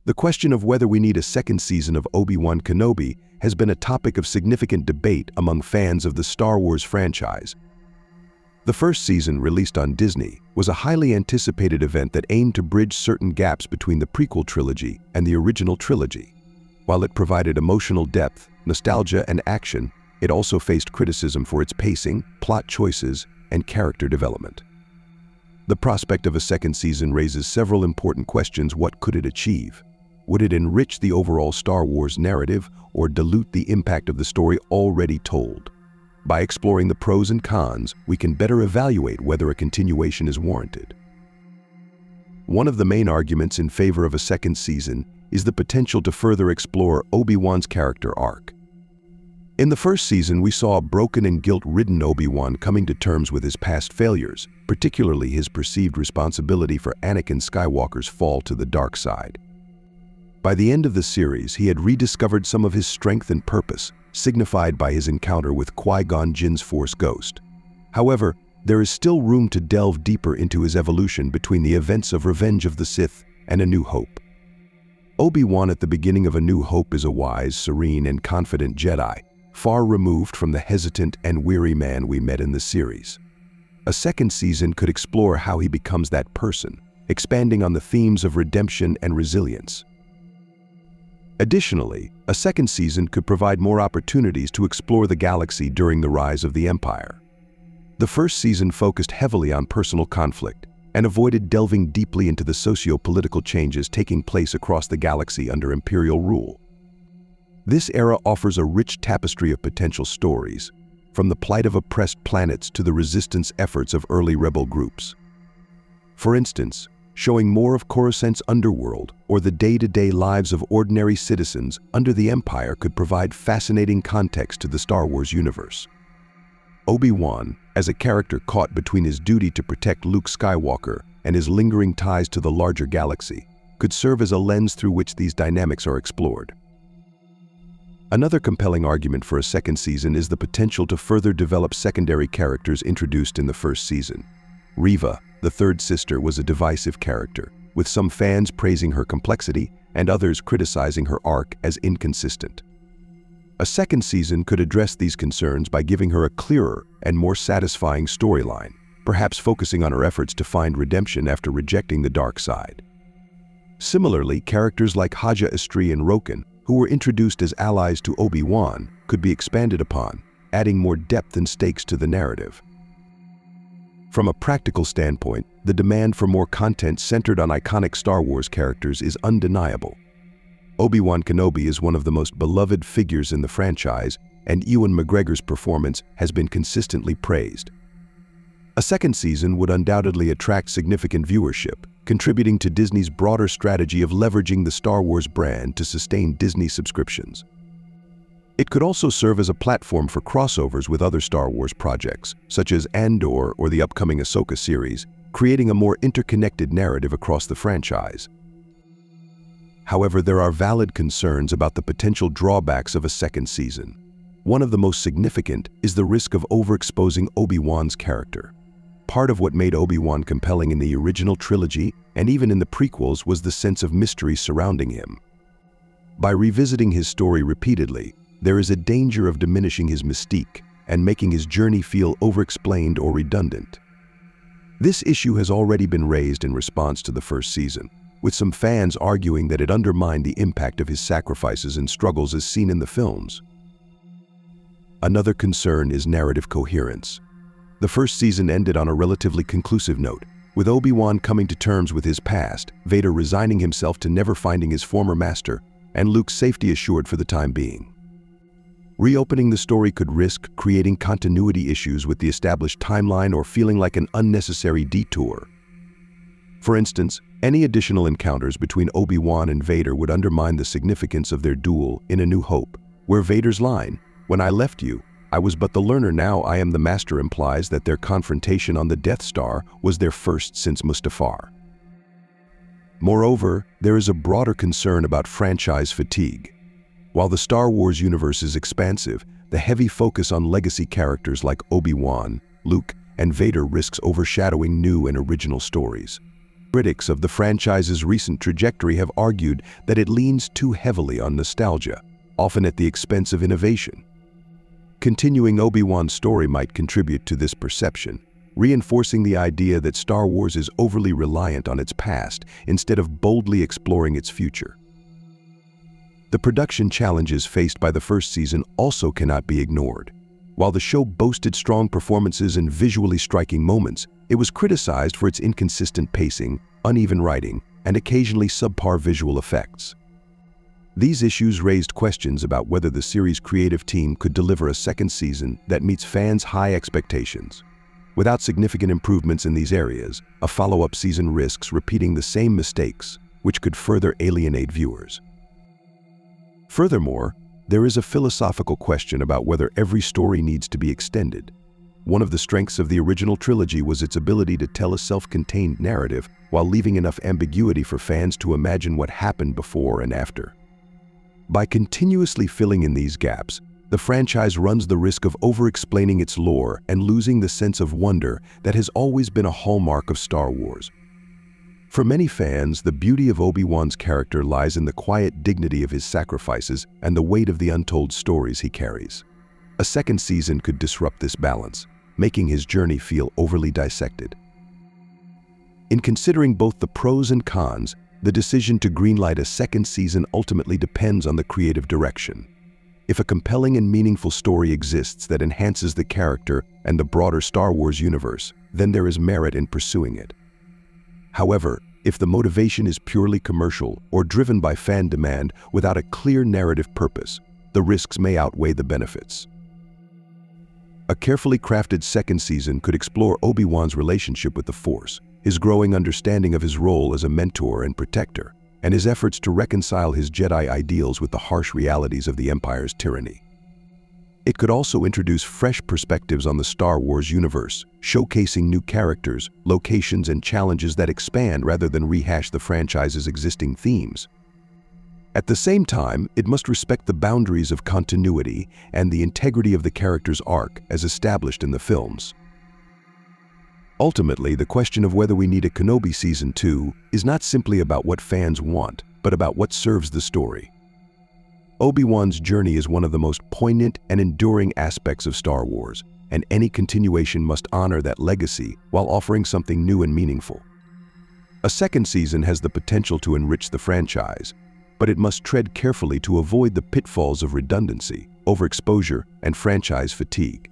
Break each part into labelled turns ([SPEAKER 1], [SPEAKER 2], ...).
[SPEAKER 1] The question of whether we need a second season of Obi-Wan Kenobi has been a topic of significant debate among fans of the Star Wars franchise. The first season, released on Disney, was a highly anticipated event that aimed to bridge certain gaps between the prequel trilogy and the original trilogy. While it provided emotional depth, nostalgia, and action, it also faced criticism for its pacing, plot choices, and character development. The prospect of a second season raises several important questions. What could it achieve? Would it enrich the overall Star Wars narrative or dilute the impact of the story already told? By exploring the pros and cons, we can better evaluate whether a continuation is warranted. One of the main arguments in favor of a second season is the potential to further explore Obi-Wan's character arc. In the first season, we saw a broken and guilt-ridden Obi-Wan coming to terms with his past failures, particularly his perceived responsibility for Anakin Skywalker's fall to the dark side. By the end of the series, he had rediscovered some of his strength and purpose, signified by his encounter with Qui-Gon Jinn's Force Ghost. However, there is still room to delve deeper into his evolution between the events of Revenge of the Sith and A New Hope. Obi-Wan at the beginning of A New Hope is a wise, serene, and confident Jedi, far removed from the hesitant and weary man we met in the series. A second season could explore how he becomes that person, expanding on the themes of redemption and resilience. Additionally, a second season could provide more opportunities to explore the galaxy during the rise of the Empire. The first season focused heavily on personal conflict and avoided delving deeply into the socio-political changes taking place across the galaxy under Imperial rule. This era offers a rich tapestry of potential stories, from the plight of oppressed planets to the resistance efforts of early rebel groups. For instance, showing more of Coruscant's underworld or the day-to-day lives of ordinary citizens under the Empire could provide fascinating context to the Star Wars universe. Obi-Wan, as a character caught between his duty to protect Luke Skywalker and his lingering ties to the larger galaxy, could serve as a lens through which these dynamics are explored. Another compelling argument for a second season is the potential to further develop secondary characters introduced in the first season. Reva, the third sister, was a divisive character, with some fans praising her complexity and others criticizing her arc as inconsistent. A second season could address these concerns by giving her a clearer and more satisfying storyline, perhaps focusing on her efforts to find redemption after rejecting the dark side. Similarly, characters like Haja Estri and Roken, who were introduced as allies to Obi-Wan, could be expanded upon, adding more depth and stakes to the narrative. From a practical standpoint, the demand for more content centered on iconic Star Wars characters is undeniable. Obi-Wan Kenobi is one of the most beloved figures in the franchise, and Ewan McGregor's performance has been consistently praised. A second season would undoubtedly attract significant viewership, contributing to Disney's broader strategy of leveraging the Star Wars brand to sustain Disney subscriptions. It could also serve as a platform for crossovers with other Star Wars projects, such as Andor or the upcoming Ahsoka series, creating a more interconnected narrative across the franchise. However, there are valid concerns about the potential drawbacks of a second season. One of the most significant is the risk of overexposing Obi-Wan's character. Part of what made Obi-Wan compelling in the original trilogy and even in the prequels was the sense of mystery surrounding him. By revisiting his story repeatedly, there is a danger of diminishing his mystique and making his journey feel overexplained or redundant. This issue has already been raised in response to the first season, with some fans arguing that it undermined the impact of his sacrifices and struggles as seen in the films. Another concern is narrative coherence. The first season ended on a relatively conclusive note, with Obi-Wan coming to terms with his past, Vader resigning himself to never finding his former master, and Luke's safety assured for the time being. Reopening the story could risk creating continuity issues with the established timeline or feeling like an unnecessary detour. For instance, any additional encounters between Obi-Wan and Vader would undermine the significance of their duel in A New Hope, where Vader's line, "When I left you, I was but the learner, now I am the master," implies that their confrontation on the Death Star was their first since Mustafar. Moreover, there is a broader concern about franchise fatigue. While the Star Wars universe is expansive, the heavy focus on legacy characters like Obi-Wan, Luke, and Vader risks overshadowing new and original stories. Critics of the franchise's recent trajectory have argued that it leans too heavily on nostalgia, often at the expense of innovation. Continuing Obi-Wan's story might contribute to this perception, reinforcing the idea that Star Wars is overly reliant on its past instead of boldly exploring its future. The production challenges faced by the first season also cannot be ignored. While the show boasted strong performances and visually striking moments, it was criticized for its inconsistent pacing, uneven writing, and occasionally subpar visual effects. These issues raised questions about whether the series' creative team could deliver a second season that meets fans' high expectations. Without significant improvements in these areas, a follow-up season risks repeating the same mistakes, which could further alienate viewers. Furthermore, there is a philosophical question about whether every story needs to be extended. One of the strengths of the original trilogy was its ability to tell a self-contained narrative while leaving enough ambiguity for fans to imagine what happened before and after. By continuously filling in these gaps, the franchise runs the risk of over-explaining its lore and losing the sense of wonder that has always been a hallmark of Star Wars. For many fans, the beauty of Obi-Wan's character lies in the quiet dignity of his sacrifices and the weight of the untold stories he carries. A second season could disrupt this balance, making his journey feel overly dissected. In considering both the pros and cons, the decision to greenlight a second season ultimately depends on the creative direction. If a compelling and meaningful story exists that enhances the character and the broader Star Wars universe, then there is merit in pursuing it. However, if the motivation is purely commercial or driven by fan demand without a clear narrative purpose, the risks may outweigh the benefits. A carefully crafted second season could explore Obi-Wan's relationship with the Force, his growing understanding of his role as a mentor and protector, and his efforts to reconcile his Jedi ideals with the harsh realities of the Empire's tyranny. It could also introduce fresh perspectives on the Star Wars universe, showcasing new characters, locations, and challenges that expand rather than rehash the franchise's existing themes. At the same time, it must respect the boundaries of continuity and the integrity of the character's arc as established in the films. Ultimately, the question of whether we need a Kenobi Season 2 is not simply about what fans want, but about what serves the story. Obi-Wan's journey is one of the most poignant and enduring aspects of Star Wars, and any continuation must honor that legacy while offering something new and meaningful. A second season has the potential to enrich the franchise, but it must tread carefully to avoid the pitfalls of redundancy, overexposure, and franchise fatigue.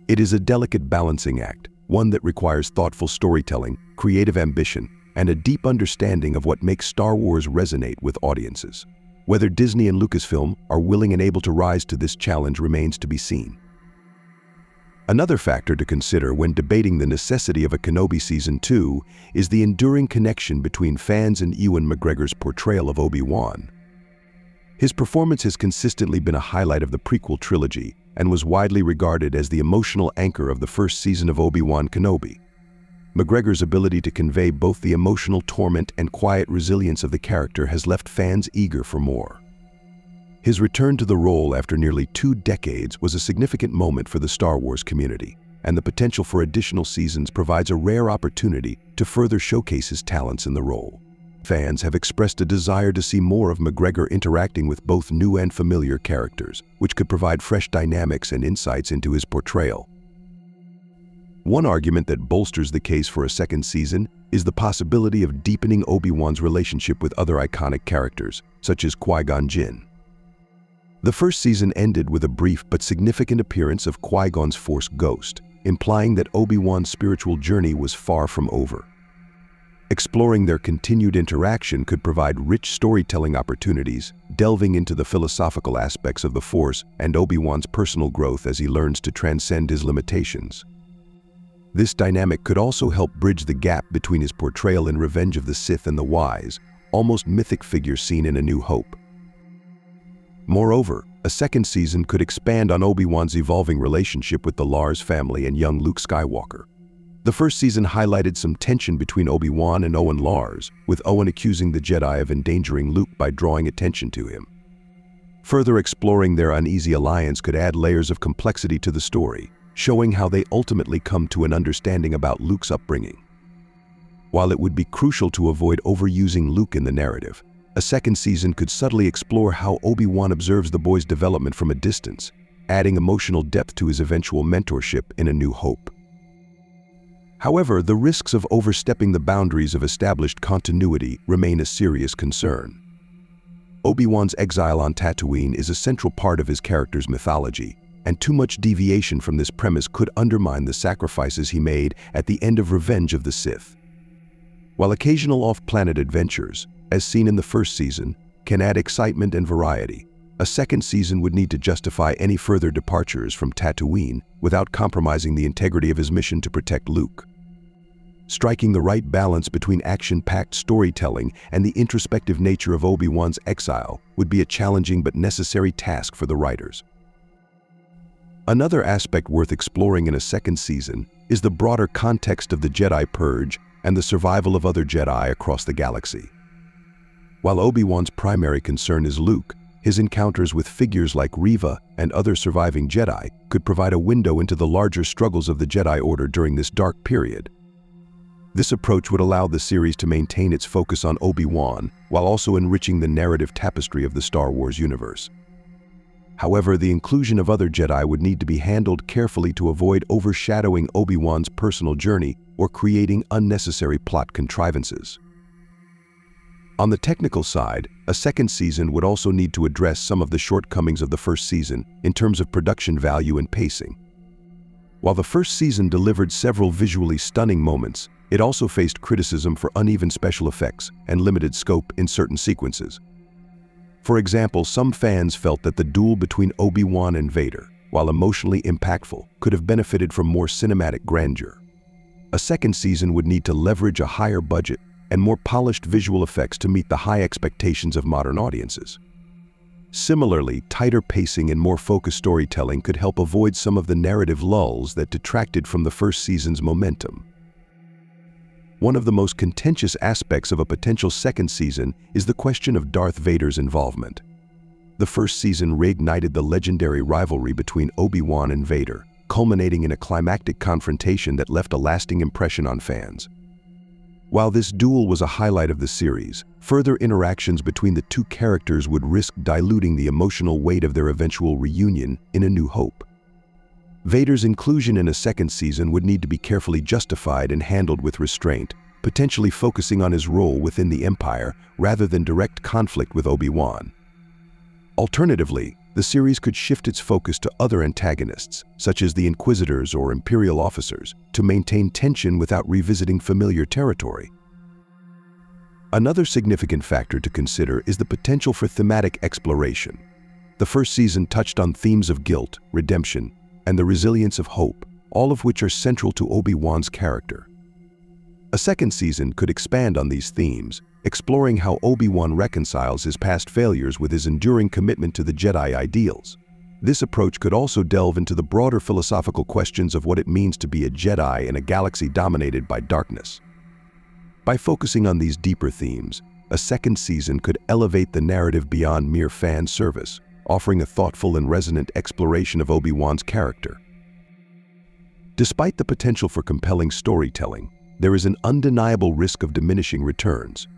[SPEAKER 1] It is a delicate balancing act, one that requires thoughtful storytelling, creative ambition, and a deep understanding of what makes Star Wars resonate with audiences. Whether Disney and Lucasfilm are willing and able to rise to this challenge remains to be seen. Another factor to consider when debating the necessity of a Kenobi Season 2 is the enduring connection between fans and Ewan McGregor's portrayal of Obi-Wan. His performance has consistently been a highlight of the prequel trilogy and was widely regarded as the emotional anchor of the first season of Obi-Wan Kenobi. McGregor's ability to convey both the emotional torment and quiet resilience of the character has left fans eager for more. His return to the role after nearly 2 decades was a significant moment for the Star Wars community, and the potential for additional seasons provides a rare opportunity to further showcase his talents in the role. Fans have expressed a desire to see more of McGregor interacting with both new and familiar characters, which could provide fresh dynamics and insights into his portrayal. One argument that bolsters the case for a second season is the possibility of deepening Obi-Wan's relationship with other iconic characters, such as Qui-Gon Jinn. The first season ended with a brief but significant appearance of Qui-Gon's Force ghost, implying that Obi-Wan's spiritual journey was far from over. Exploring their continued interaction could provide rich storytelling opportunities, delving into the philosophical aspects of the Force and Obi-Wan's personal growth as he learns to transcend his limitations. This dynamic could also help bridge the gap between his portrayal in Revenge of the Sith and the wise, almost mythic figure seen in A New Hope. Moreover, a second season could expand on Obi-Wan's evolving relationship with the Lars family and young Luke Skywalker. The first season highlighted some tension between Obi-Wan and Owen Lars, with Owen accusing the Jedi of endangering Luke by drawing attention to him. Further exploring their uneasy alliance could add layers of complexity to the story, showing how they ultimately come to an understanding about Luke's upbringing. While it would be crucial to avoid overusing Luke in the narrative, a second season could subtly explore how Obi-Wan observes the boy's development from a distance, adding emotional depth to his eventual mentorship in A New Hope. However, the risks of overstepping the boundaries of established continuity remain a serious concern. Obi-Wan's exile on Tatooine is a central part of his character's mythology, and too much deviation from this premise could undermine the sacrifices he made at the end of Revenge of the Sith. While occasional off-planet adventures, as seen in the first season, can add excitement and variety, a second season would need to justify any further departures from Tatooine without compromising the integrity of his mission to protect Luke. Striking the right balance between action-packed storytelling and the introspective nature of Obi-Wan's exile would be a challenging but necessary task for the writers. Another aspect worth exploring in a second season is the broader context of the Jedi Purge and the survival of other Jedi across the galaxy. While Obi-Wan's primary concern is Luke, his encounters with figures like Reva and other surviving Jedi could provide a window into the larger struggles of the Jedi Order during this dark period. This approach would allow the series to maintain its focus on Obi-Wan while also enriching the narrative tapestry of the Star Wars universe. However, the inclusion of other Jedi would need to be handled carefully to avoid overshadowing Obi-Wan's personal journey or creating unnecessary plot contrivances. On the technical side, a second season would also need to address some of the shortcomings of the first season in terms of production value and pacing. While the first season delivered several visually stunning moments, it also faced criticism for uneven special effects and limited scope in certain sequences. For example, some fans felt that the duel between Obi-Wan and Vader, while emotionally impactful, could have benefited from more cinematic grandeur. A second season would need to leverage a higher budget and more polished visual effects to meet the high expectations of modern audiences. Similarly, tighter pacing and more focused storytelling could help avoid some of the narrative lulls that detracted from the first season's momentum. One of the most contentious aspects of a potential second season is the question of Darth Vader's involvement. The first season reignited the legendary rivalry between Obi-Wan and Vader, culminating in a climactic confrontation that left a lasting impression on fans. While this duel was a highlight of the series, further interactions between the two characters would risk diluting the emotional weight of their eventual reunion in A New Hope. Vader's inclusion in a second season would need to be carefully justified and handled with restraint, potentially focusing on his role within the Empire rather than direct conflict with Obi-Wan. Alternatively, the series could shift its focus to other antagonists, such as the Inquisitors or Imperial officers, to maintain tension without revisiting familiar territory. Another significant factor to consider is the potential for thematic exploration. The first season touched on themes of guilt, redemption, and the resilience of hope, all of which are central to Obi-Wan's character. A second season could expand on these themes, exploring how Obi-Wan reconciles his past failures with his enduring commitment to the Jedi ideals. This approach could also delve into the broader philosophical questions of what it means to be a Jedi in a galaxy dominated by darkness. By focusing on these deeper themes, a second season could elevate the narrative beyond mere fan service, offering a thoughtful and resonant exploration of Obi-Wan's character. Despite the potential for compelling storytelling, there is an undeniable risk of diminishing returns.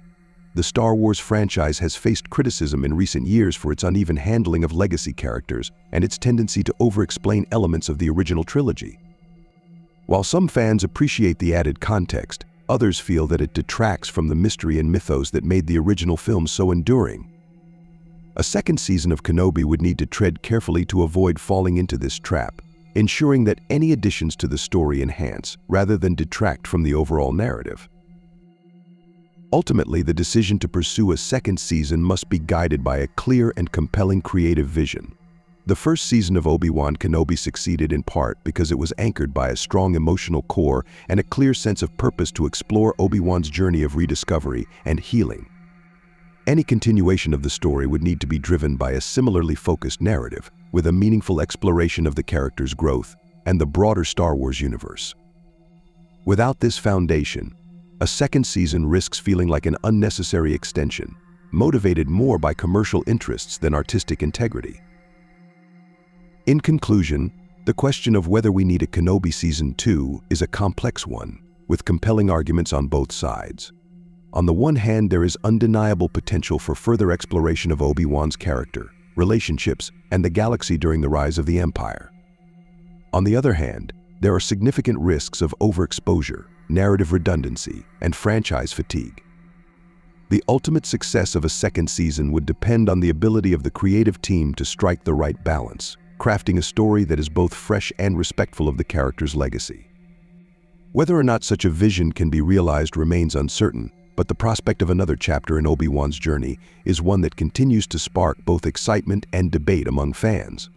[SPEAKER 1] The Star Wars franchise has faced criticism in recent years for its uneven handling of legacy characters and its tendency to over-explain elements of the original trilogy. While some fans appreciate the added context, others feel that it detracts from the mystery and mythos that made the original film so enduring. A second season of Kenobi would need to tread carefully to avoid falling into this trap, ensuring that any additions to the story enhance rather than detract from the overall narrative. Ultimately, the decision to pursue a second season must be guided by a clear and compelling creative vision. The first season of Obi-Wan Kenobi succeeded in part because it was anchored by a strong emotional core and a clear sense of purpose to explore Obi-Wan's journey of rediscovery and healing. Any continuation of the story would need to be driven by a similarly focused narrative, with a meaningful exploration of the character's growth and the broader Star Wars universe. Without this foundation, a second season risks feeling like an unnecessary extension, motivated more by commercial interests than artistic integrity. In conclusion, the question of whether we need a Kenobi Season 2 is a complex one, with compelling arguments on both sides. On the one hand, there is undeniable potential for further exploration of Obi-Wan's character, relationships, and the galaxy during the rise of the Empire. On the other hand, there are significant risks of overexposure, narrative redundancy, and franchise fatigue. The ultimate success of a second season would depend on the ability of the creative team to strike the right balance, crafting a story that is both fresh and respectful of the character's legacy. Whether or not such a vision can be realized remains uncertain, but the prospect of another chapter in Obi-Wan's journey is one that continues to spark both excitement and debate among fans.